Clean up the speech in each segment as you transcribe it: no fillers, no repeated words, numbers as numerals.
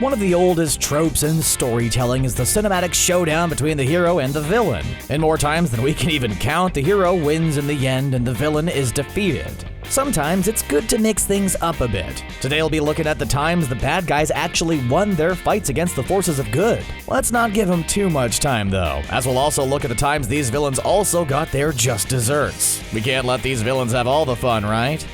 One of the oldest tropes in storytelling is the cinematic showdown between the hero and the villain. And more times than we can even count, the hero wins in the end and the villain is defeated. Sometimes it's good to mix things up a bit. Today we'll be looking at the times the bad guys actually won their fights against the forces of good. Let's not give them too much time though, as we'll also look at the times these villains also got their just desserts. We can't let these villains have all the fun, right?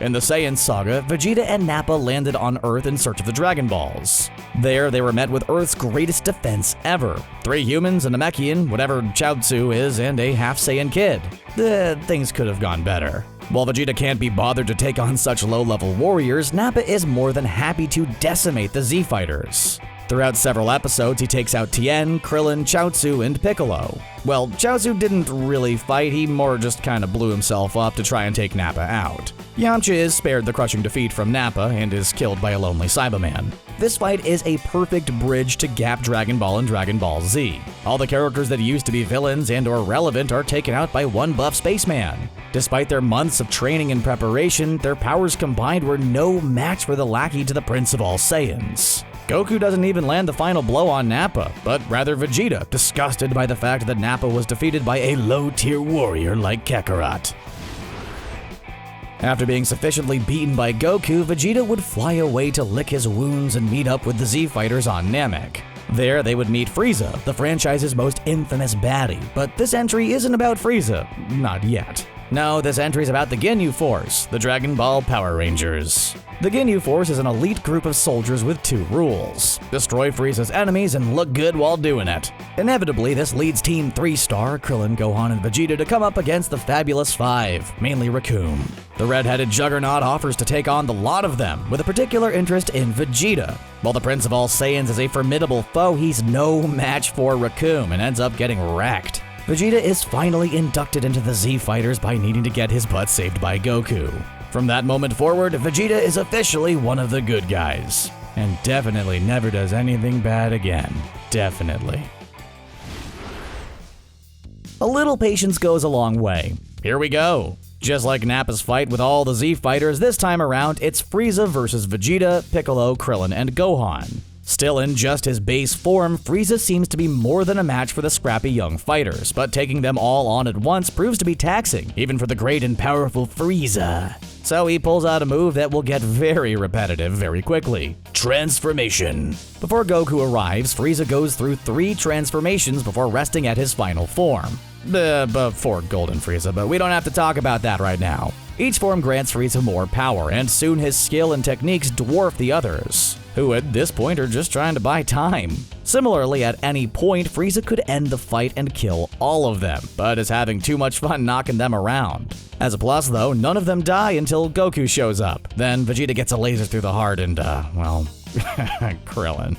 In the Saiyan Saga, Vegeta and Nappa landed on Earth in search of the Dragon Balls. There, they were met with Earth's greatest defense ever. 3 humans, and a Namekian, whatever Chaozu is, and a half-Saiyan kid. Things could have gone better. While Vegeta can't be bothered to take on such low-level warriors, Nappa is more than happy to decimate the Z-Fighters. Throughout several episodes, he takes out Tien, Crillon, Chaozu, and Piccolo. Well, Chaozu didn't really fight, he more just kinda blew himself up to try and take Nappa out. Yamcha is spared the crushing defeat from Nappa and is killed by a lonely Cyberman. This fight is a perfect bridge to Gap Dragon Ball and Dragon Ball Z. All the characters that used to be villains and or relevant are taken out by one buff spaceman. Despite their months of training and preparation, their powers combined were no match for the lackey to the Prince of all Saiyans. Goku doesn't even land the final blow on Nappa, but rather Vegeta, disgusted by the fact that Nappa was defeated by a low-tier warrior like Kakarot. After being sufficiently beaten by Goku, Vegeta would fly away to lick his wounds and meet up with the Z-Fighters on Namek. There, they would meet Frieza, the franchise's most infamous baddie, but this entry isn't about Frieza, not yet. No, this entry's about the Ginyu Force, the Dragon Ball Power Rangers. The Ginyu Force is an elite group of soldiers with 2 rules. Destroy Frieza's enemies and look good while doing it. Inevitably, this leads Team 3-star, Crillon, Gohan, and Vegeta to come up against the Fabulous 5, mainly Raccoon. The red-headed juggernaut offers to take on the lot of them, with a particular interest in Vegeta. While the Prince of all Saiyans is a formidable foe, he's no match for Raccoon and ends up getting wrecked. Vegeta is finally inducted into the Z-Fighters by needing to get his butt saved by Goku. From that moment forward, Vegeta is officially one of the good guys. And definitely never does anything bad again. Definitely. A little patience goes a long way. Here we go. Just like Nappa's fight with all the Z-Fighters, this time around it's Frieza versus Vegeta, Piccolo, Crillon, and Gohan. Still in just his base form, Frieza seems to be more than a match for the scrappy young fighters, but taking them all on at once proves to be taxing, even for the great and powerful Frieza. So he pulls out a move that will get very repetitive very quickly. Transformation. Before Goku arrives, Frieza goes through 3 transformations before resting at his final form. Before Golden Frieza, but we don't have to talk about that right now. Each form grants Frieza more power, and soon his skill and techniques dwarf the others, who at this point are just trying to buy time. Similarly, at any point, Frieza could end the fight and kill all of them, but is having too much fun knocking them around. As a plus though, none of them die until Goku shows up. Then Vegeta gets a laser through the heart and, well, Crillon.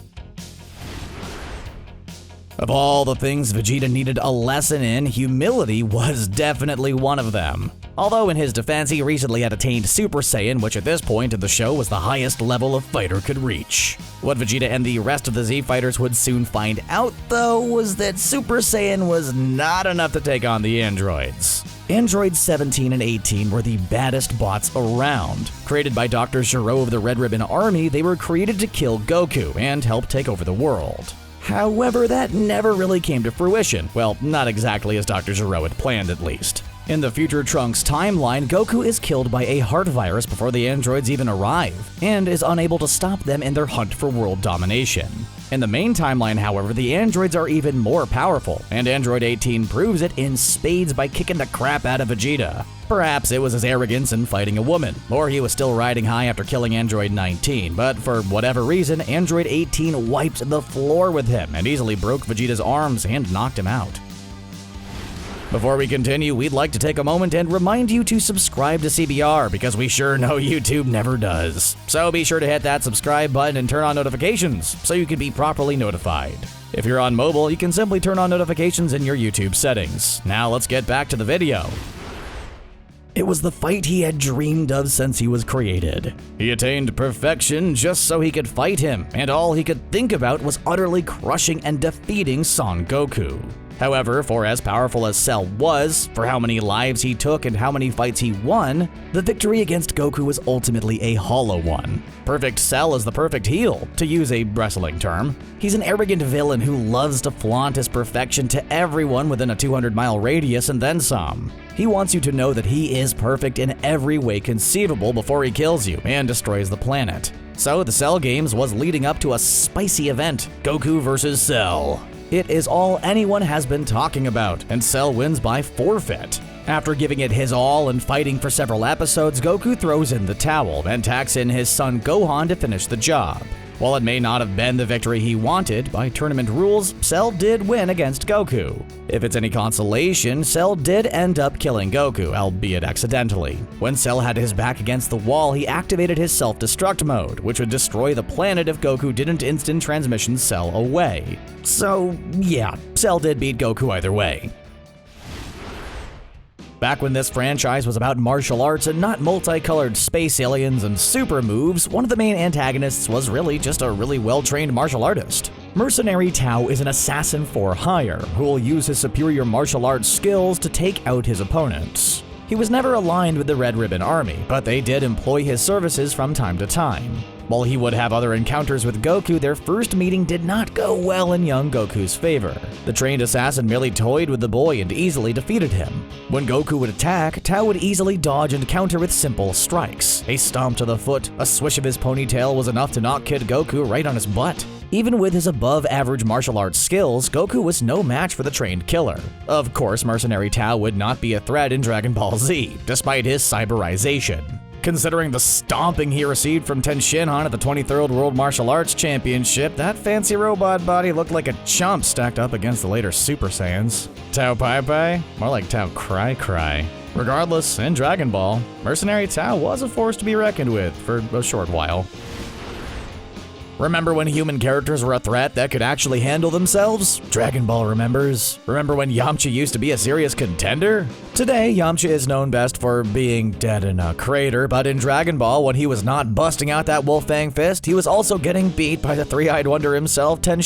Of all the things Vegeta needed a lesson in, humility was definitely one of them. Although in his defense, he recently had attained Super Saiyan, which at this point in the show was the highest level a fighter could reach. What Vegeta and the rest of the Z-Fighters would soon find out, though, was that Super Saiyan was not enough to take on the androids. Androids 17 and 18 were the baddest bots around. Created by Dr. Gero of the Red Ribbon Army, they were created to kill Goku and help take over the world. However, that never really came to fruition. Well, not exactly as Dr. Gero had planned, at least. In the Future Trunks timeline, Goku is killed by a heart virus before the androids even arrive, and is unable to stop them in their hunt for world domination. In the main timeline, however, the androids are even more powerful, and Android 18 proves it in spades by kicking the crap out of Vegeta. Perhaps it was his arrogance in fighting a woman, or he was still riding high after killing Android 19, but for whatever reason, Android 18 wiped the floor with him and easily broke Vegeta's arms and knocked him out. Before we continue, we'd like to take a moment and remind you to subscribe to CBR because we sure know YouTube never does. So be sure to hit that subscribe button and turn on notifications so you can be properly notified. If you're on mobile, you can simply turn on notifications in your YouTube settings. Now let's get back to the video. It was the fight he had dreamed of since he was created. He attained perfection just so he could fight him, and all he could think about was utterly crushing and defeating Son Goku. However, for as powerful as Cell was, for how many lives he took and how many fights he won, the victory against Goku was ultimately a hollow one. Perfect Cell is the perfect heel, to use a wrestling term. He's an arrogant villain who loves to flaunt his perfection to everyone within a 200-mile radius and then some. He wants you to know that he is perfect in every way conceivable before he kills you and destroys the planet. So the Cell games was leading up to a spicy event, Goku vs. Cell. It is all anyone has been talking about, and Cell wins by forfeit. After giving it his all and fighting for several episodes, Goku throws in the towel and tacks in his son Gohan to finish the job. While it may not have been the victory he wanted, by tournament rules, Cell did win against Goku. If it's any consolation, Cell did end up killing Goku, albeit accidentally. When Cell had his back against the wall, he activated his self-destruct mode, which would destroy the planet if Goku didn't instant transmission Cell away. So yeah, Cell did beat Goku either way. Back when this franchise was about martial arts and not multicolored space aliens and super moves, one of the main antagonists was really just a really well-trained martial artist. Mercenary Tau is an assassin for hire who will use his superior martial arts skills to take out his opponents. He was never aligned with the Red Ribbon Army, but they did employ his services from time to time. While he would have other encounters with Goku, their first meeting did not go well in young Goku's favor. The trained assassin merely toyed with the boy and easily defeated him. When Goku would attack, Tau would easily dodge and counter with simple strikes. A stomp to the foot, a swish of his ponytail was enough to knock Kid Goku right on his butt. Even with his above-average martial arts skills, Goku was no match for the trained killer. Of course, Mercenary Tau would not be a threat in Dragon Ball Z, despite his cyberization. Considering the stomping he received from Tien at the 23rd World Martial Arts Championship, that fancy robot body looked like a chump stacked up against the later Super Saiyans. Tau Pai Pai? More like Tau Cry Cry. Regardless, in Dragon Ball, Mercenary Tau was a force to be reckoned with for a short while. Remember when human characters were a threat that could actually handle themselves? Dragon Ball remembers. Remember when Yamcha used to be a serious contender? Today, Yamcha is known best for being dead in a crater, but in Dragon Ball, when he was not busting out that Wolfang fist, he was also getting beat by the three-eyed wonder himself, Tien.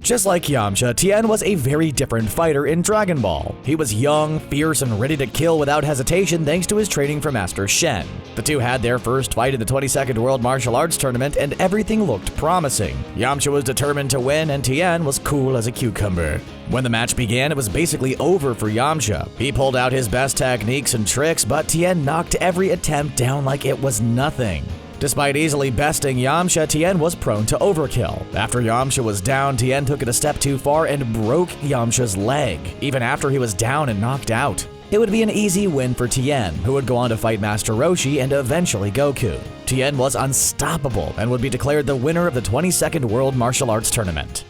Just like Yamcha, Tian was a very different fighter in Dragon Ball. He was young, fierce, and ready to kill without hesitation thanks to his training from Master Shen. The two had their first fight in the 22nd World Martial Arts Tournament, and everything looked promising. Yamcha was determined to win, and Tian was cool as a cucumber. When the match began, it was basically over for Yamcha. He pulled out his best techniques and tricks, but Tian knocked every attempt down like it was nothing. Despite easily besting Yamcha, Tien was prone to overkill. After Yamcha was down, Tien took it a step too far and broke Yamcha's leg, even after he was down and knocked out. It would be an easy win for Tien, who would go on to fight Master Roshi and eventually Goku. Tien was unstoppable and would be declared the winner of the 22nd World Martial Arts Tournament.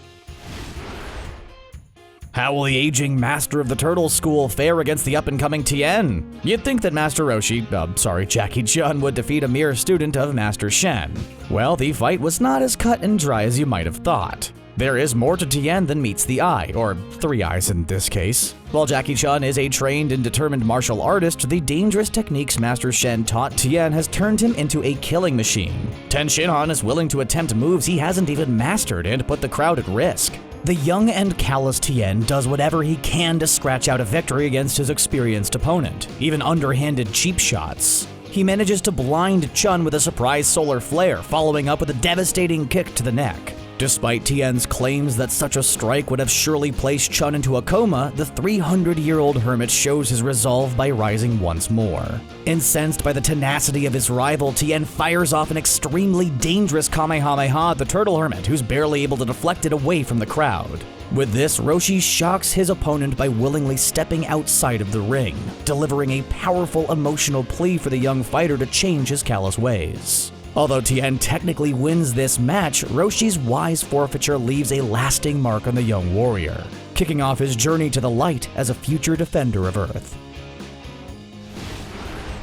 How will the aging Master of the Turtle School fare against the up-and-coming Tien? You'd think that Master Jackie Chun would defeat a mere student of Master Shen. Well, the fight was not as cut and dry as you might have thought. There is more to Tien than meets the eye, or three eyes in this case. While Jackie Chun is a trained and determined martial artist, the dangerous techniques Master Shen taught Tien has turned him into a killing machine. Tien is willing to attempt moves he hasn't even mastered and put the crowd at risk. The young and callous Tien does whatever he can to scratch out a victory against his experienced opponent, even underhanded cheap shots. He manages to blind Chun with a surprise solar flare, following up with a devastating kick to the neck. Despite Tien's claims that such a strike would have surely placed Chun into a coma, the 300-year-old hermit shows his resolve by rising once more. Incensed by the tenacity of his rival, Tien fires off an extremely dangerous Kamehameha at the Turtle Hermit, who's barely able to deflect it away from the crowd. With this, Roshi shocks his opponent by willingly stepping outside of the ring, delivering a powerful emotional plea for the young fighter to change his callous ways. Although Tien technically wins this match, Roshi's wise forfeiture leaves a lasting mark on the young warrior, kicking off his journey to the light as a future defender of Earth.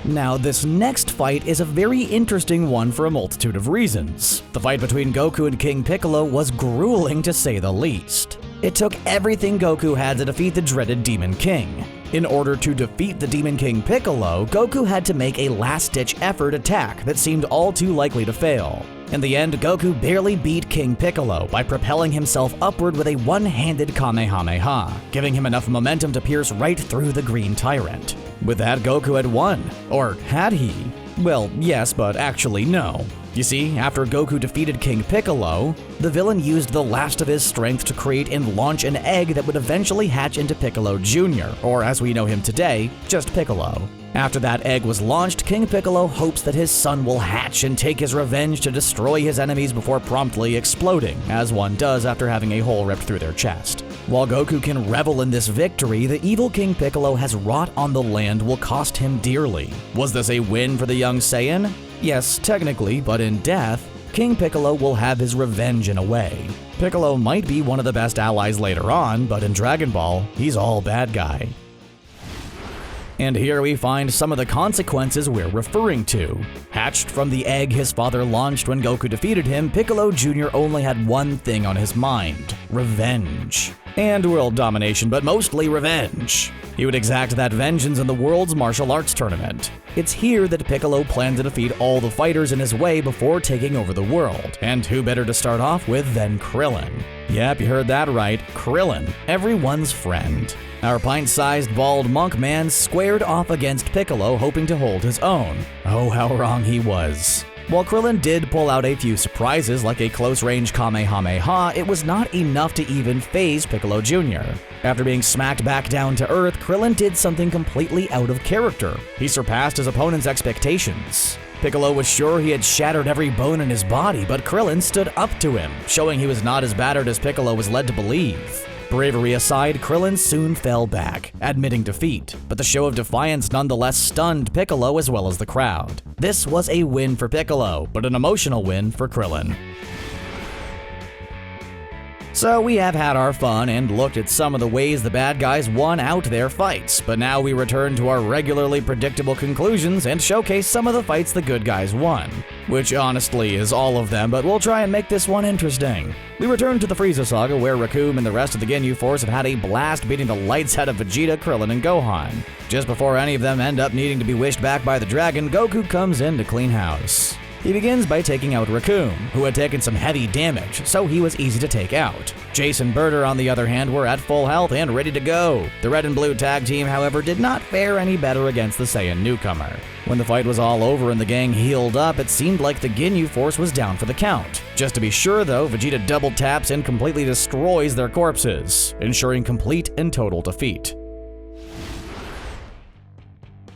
Now, this next fight is a very interesting one for a multitude of reasons. The fight between Goku and King Piccolo was grueling to say the least. It took everything Goku had to defeat the dreaded Demon King. In order to defeat the Demon King Piccolo, Goku had to make a last-ditch effort attack that seemed all too likely to fail. In the end, Goku barely beat King Piccolo by propelling himself upward with a one-handed Kamehameha, giving him enough momentum to pierce right through the Green Tyrant. With that, Goku had won. Or had he? Well, yes, but actually no. You see, after Goku defeated King Piccolo, the villain used the last of his strength to create and launch an egg that would eventually hatch into Piccolo Jr., or as we know him today, just Piccolo. After that egg was launched, King Piccolo hopes that his son will hatch and take his revenge to destroy his enemies before promptly exploding, as one does after having a hole ripped through their chest. While Goku can revel in this victory, the evil King Piccolo has wrought on the land will cost him dearly. Was this a win for the young Saiyan? Yes, technically, but in death, King Piccolo will have his revenge in a way. Piccolo might be one of the best allies later on, but in Dragon Ball, he's all bad guy. And here we find some of the consequences we're referring to. Hatched from the egg his father launched when Goku defeated him, Piccolo Jr. only had one thing on his mind: revenge. And world domination, but mostly revenge. He would exact that vengeance in the world's martial arts tournament. It's here that Piccolo planned to defeat all the fighters in his way before taking over the world. And who better to start off with than Crillon? Yep, you heard that right, Crillon, everyone's friend. Our pint-sized bald monk man squared off against Piccolo, hoping to hold his own. Oh, how wrong he was. While Crillon did pull out a few surprises like a close-range Kamehameha, it was not enough to even faze Piccolo Jr. After being smacked back down to earth, Crillon did something completely out of character. He surpassed his opponent's expectations. Piccolo was sure he had shattered every bone in his body, but Crillon stood up to him, showing he was not as battered as Piccolo was led to believe. Bravery aside, Crillon soon fell back, admitting defeat, but the show of defiance nonetheless stunned Piccolo as well as the crowd. This was a win for Piccolo, but an emotional win for Crillon. So we have had our fun and looked at some of the ways the bad guys won out their fights, but now we return to our regularly predictable conclusions and showcase some of the fights the good guys won. Which honestly is all of them, but we'll try and make this one interesting. We return to the Frieza Saga, where Recoome and the rest of the Ginyu Force have had a blast beating the lights out of Vegeta, Crillon, and Gohan. Just before any of them end up needing to be wished back by the dragon, Goku comes in to clean house. He begins by taking out Recoome, who had taken some heavy damage, so he was easy to take out. Jace and Berter, on the other hand, were at full health and ready to go. The red and blue tag team, however, did not fare any better against the Saiyan newcomer. When the fight was all over and the gang healed up, it seemed like the Ginyu Force was down for the count. Just to be sure, though, Vegeta double taps and completely destroys their corpses, ensuring complete and total defeat.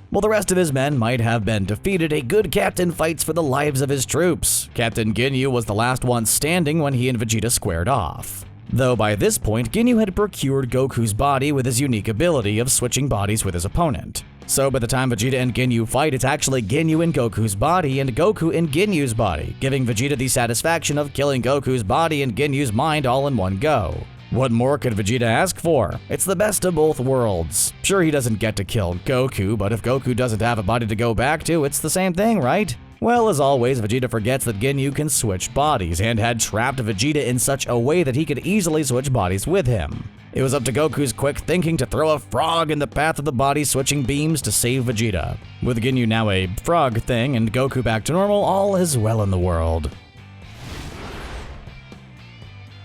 While the rest of his men might have been defeated, a good captain fights for the lives of his troops. Captain Ginyu was the last one standing when he and Vegeta squared off. Though by this point, Ginyu had procured Goku's body with his unique ability of switching bodies with his opponent. So by the time Vegeta and Ginyu fight, it's actually Ginyu in Goku's body and Goku in Ginyu's body, giving Vegeta the satisfaction of killing Goku's body and Ginyu's mind all in one go. What more could Vegeta ask for? It's the best of both worlds. Sure, he doesn't get to kill Goku, but if Goku doesn't have a body to go back to, it's the same thing, right? Well, as always, Vegeta forgets that Ginyu can switch bodies, and had trapped Vegeta in such a way that he could easily switch bodies with him. It was up to Goku's quick thinking to throw a frog in the path of the body-switching beams to save Vegeta. With Ginyu now a frog thing and Goku back to normal, all is well in the world.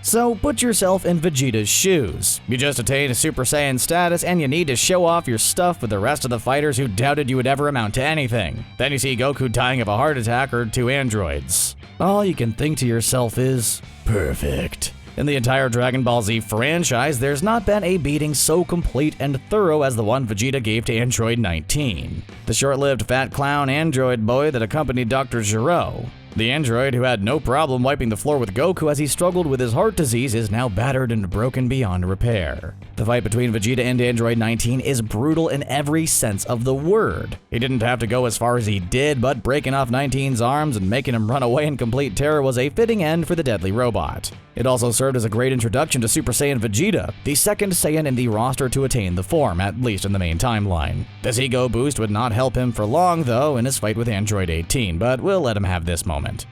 So put yourself in Vegeta's shoes. You just attained Super Saiyan status and you need to show off your stuff with the rest of the fighters who doubted you would ever amount to anything. Then you see Goku dying of a heart attack or 2 androids. All you can think to yourself is, perfect. In the entire Dragon Ball Z franchise, there's not been a beating so complete and thorough as the one Vegeta gave to Android 19, the short-lived fat clown android boy that accompanied Dr. Gero. The android, who had no problem wiping the floor with Goku as he struggled with his heart disease, is now battered and broken beyond repair. The fight between Vegeta and Android 19 is brutal in every sense of the word. He didn't have to go as far as he did, but breaking off 19's arms and making him run away in complete terror was a fitting end for the deadly robot. It also served as a great introduction to Super Saiyan Vegeta, the second Saiyan in the roster to attain the form, at least in the main timeline. This ego boost would not help him for long, though, in his fight with Android 18, but we'll let him have this moment.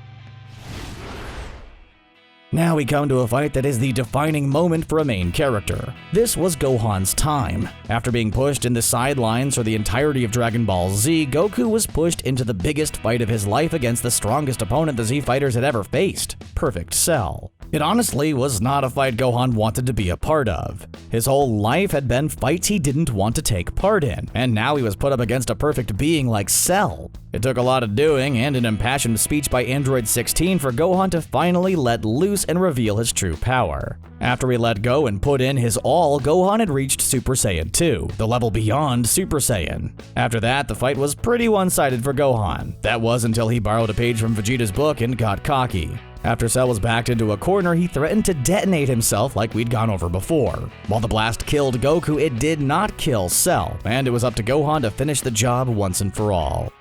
Now we come to a fight that is the defining moment for a main character. This was Gohan's time. After being pushed in the sidelines for the entirety of Dragon Ball Z, Goku was pushed into the biggest fight of his life against the strongest opponent the Z fighters had ever faced, Perfect Cell. It honestly was not a fight Gohan wanted to be a part of. His whole life had been fights he didn't want to take part in, and now he was put up against a perfect being like Cell. It took a lot of doing and an impassioned speech by Android 16 for Gohan to finally let loose and reveal his true power. After he let go and put in his all, Gohan had reached Super Saiyan 2, the level beyond Super Saiyan. After that, the fight was pretty one-sided for Gohan. That was until he borrowed a page from Vegeta's book and got cocky. After Cell was backed into a corner, he threatened to detonate himself like we'd gone over before. While the blast killed Goku, it did not kill Cell, and it was up to Gohan to finish the job once and for all.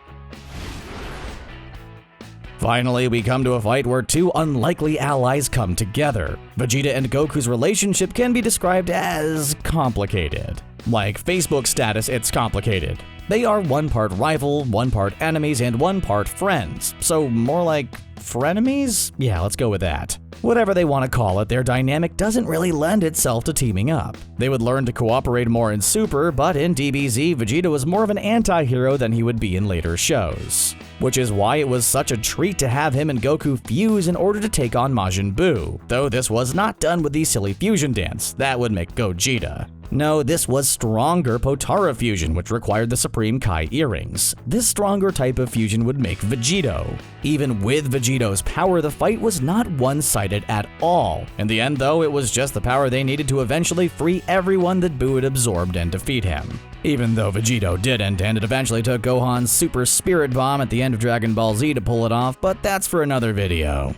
Finally, we come to a fight where two unlikely allies come together. Vegeta and Goku's relationship can be described as complicated. Like Facebook status, it's complicated. They are one part rival, one part enemies, and one part friends. So more like frenemies? Yeah, let's go with that. Whatever they want to call it, their dynamic doesn't really lend itself to teaming up. They would learn to cooperate more in Super, but in DBZ, Vegeta was more of an anti-hero than he would be in later shows. Which is why it was such a treat to have him and Goku fuse in order to take on Majin Buu, though this was not done with the silly fusion dance. That would make Gogeta. No, this was stronger Potara fusion, which required the Supreme Kai earrings. This stronger type of fusion would make Vegito. Even with Vegito's power, the fight was not one-sided at all. In the end, though, it was just the power they needed to eventually free everyone that Buu had absorbed and defeat him. Even though Vegito didn't, and it eventually took Gohan's Super Spirit Bomb at the end of Dragon Ball Z to pull it off, but that's for another video.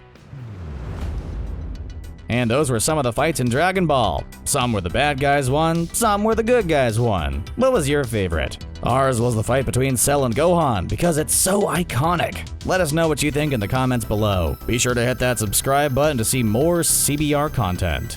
And those were some of the fights in Dragon Ball. Some where the bad guys won, some where the good guys won. What was your favorite? Ours was the fight between Cell and Gohan, because it's so iconic. Let us know what you think in the comments below. Be sure to hit that subscribe button to see more CBR content.